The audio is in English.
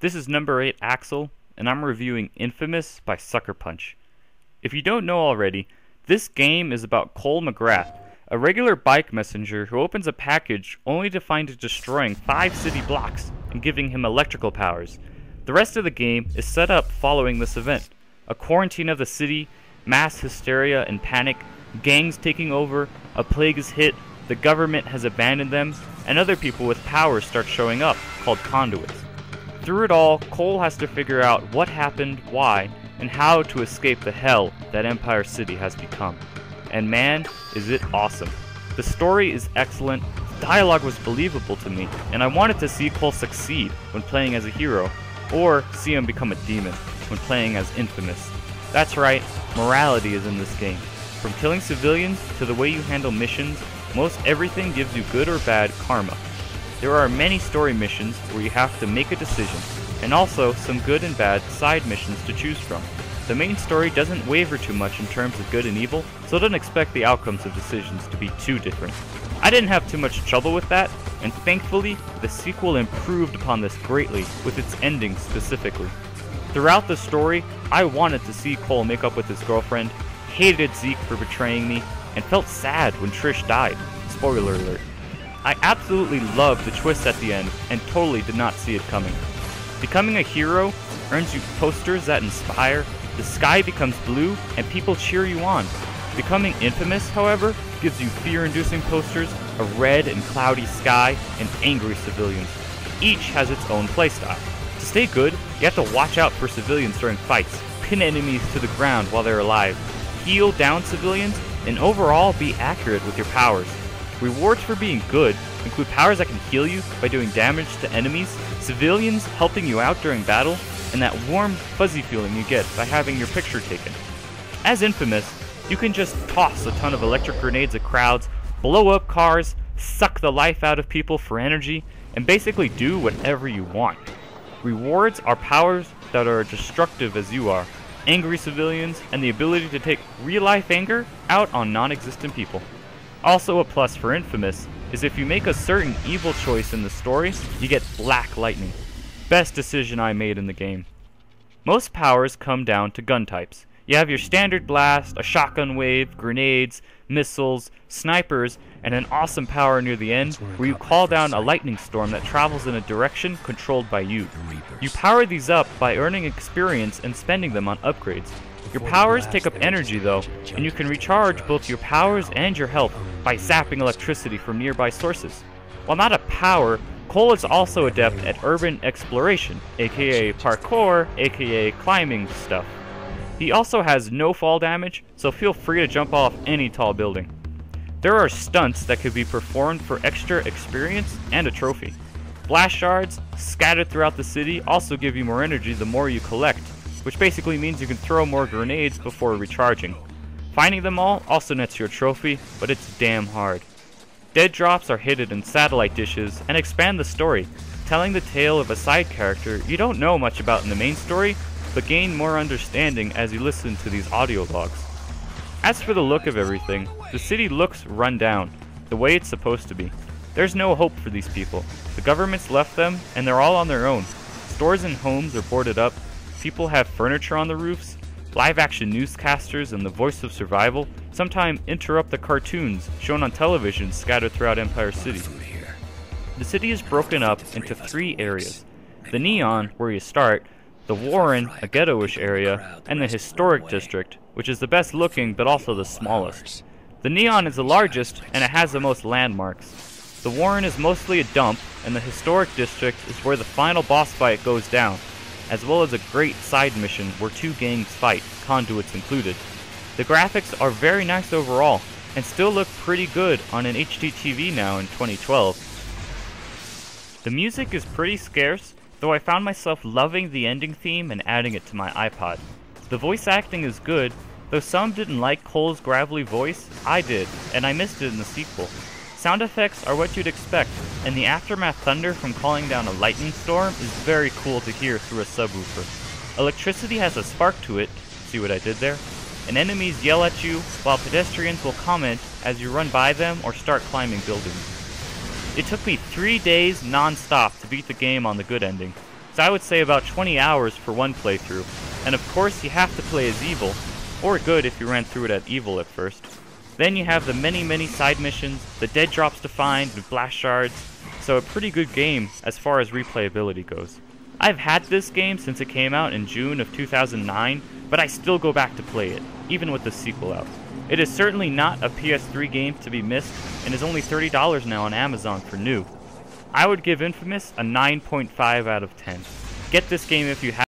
This is number 8 Axel, and I'm reviewing Infamous by Sucker Punch. If you don't know already, this game is about Cole McGrath, a regular bike messenger who opens a package only to find it destroying 5 city blocks and giving him electrical powers. The rest of the game is set up following this event. A quarantine of the city, mass hysteria and panic, gangs taking over, a plague is hit, the government has abandoned them, and other people with powers start showing up, called conduits. Through it all, Cole has to figure out what happened, why, and how to escape the hell that Empire City has become. And man, is it awesome. The story is excellent, the dialogue was believable to me, and I wanted to see Cole succeed when playing as a hero, or see him become a demon when playing as Infamous. That's right, morality is in this game. From killing civilians to the way you handle missions, most everything gives you good or bad karma. There are many story missions where you have to make a decision, and also some good and bad side missions to choose from. The main story doesn't waver too much in terms of good and evil, so don't expect the outcomes of decisions to be too different. I didn't have too much trouble with that, and thankfully, the sequel improved upon this greatly with its ending specifically. Throughout the story, I wanted to see Cole make up with his girlfriend, hated Zeke for betraying me, and felt sad when Trish died. Spoiler alert. I absolutely loved the twist at the end and totally did not see it coming. Becoming a hero earns you posters that inspire, the sky becomes blue, and people cheer you on. Becoming Infamous, however, gives you fear-inducing posters, a red and cloudy sky, and angry civilians. Each has its own playstyle. To stay good, you have to watch out for civilians during fights, pin enemies to the ground while they're alive, heal down civilians, and overall be accurate with your powers. Rewards for being good include powers that can heal you by doing damage to enemies, civilians helping you out during battle, and that warm, fuzzy feeling you get by having your picture taken. As Infamous, you can just toss a ton of electric grenades at crowds, blow up cars, suck the life out of people for energy, and basically do whatever you want. Rewards are powers that are destructive as you are, angry civilians, and the ability to take real-life anger out on non-existent people. Also a plus for Infamous is if you make a certain evil choice in the story, you get Black Lightning. Best decision I made in the game. Most powers come down to gun types. You have your standard blast, a shotgun wave, grenades, missiles, snipers, and an awesome power near the end where you call down a lightning storm that travels in a direction controlled by you. You power these up by earning experience and spending them on upgrades. Your powers take up energy though, and you can recharge both your powers and your health by zapping electricity from nearby sources. While not a power, Cole is also adept at urban exploration, aka parkour, aka climbing stuff. He also has no fall damage, so feel free to jump off any tall building. There are stunts that could be performed for extra experience and a trophy. Blast shards, scattered throughout the city, also give you more energy the more you collect, which basically means you can throw more grenades before recharging. Finding them all also nets your trophy, but it's damn hard. Dead drops are hidden in satellite dishes and expand the story, telling the tale of a side character you don't know much about in the main story, but gain more understanding as you listen to these audio logs. As for the look of everything, the city looks run down, the way it's supposed to be. There's no hope for these people. The government's left them, and they're all on their own. Stores and homes are boarded up, people have furniture on the roofs, live-action newscasters and the voice of survival sometimes interrupt the cartoons shown on television scattered throughout Empire City. The city is broken up into 3 areas. The Neon, where you start, the Warren, a ghetto-ish area, and the Historic District, which is the best looking but also the smallest. The Neon is the largest and it has the most landmarks. The Warren is mostly a dump, and the Historic District is where the final boss fight goes down, as well as a great side mission where 2 gangs fight, conduits included. The graphics are very nice overall, and still look pretty good on an HD TV now in 2012. The music is pretty scarce, though I found myself loving the ending theme and adding it to my iPod. The voice acting is good, though some didn't like Cole's gravelly voice, I did, and I missed it in the sequel. Sound effects are what you'd expect, and the aftermath thunder from calling down a lightning storm is very cool to hear through a subwoofer. Electricity has a spark to it, see what I did there? And enemies yell at you, while pedestrians will comment as you run by them or start climbing buildings. It took me 3 days non-stop to beat the game on the good ending. so I would say about 20 hours for one playthrough, and of course you have to play as evil, or good if you ran through it at evil at first. Then you have the many side missions, the dead drops to find, and blast shards, so a pretty good game as far as replayability goes. I've had this game since it came out in June of 2009, but I still go back to play it, even with the sequel out. It is certainly not a PS3 game to be missed, and is only $30 now on Amazon for new. I would give Infamous a 9.5 out of 10. Get this game if you have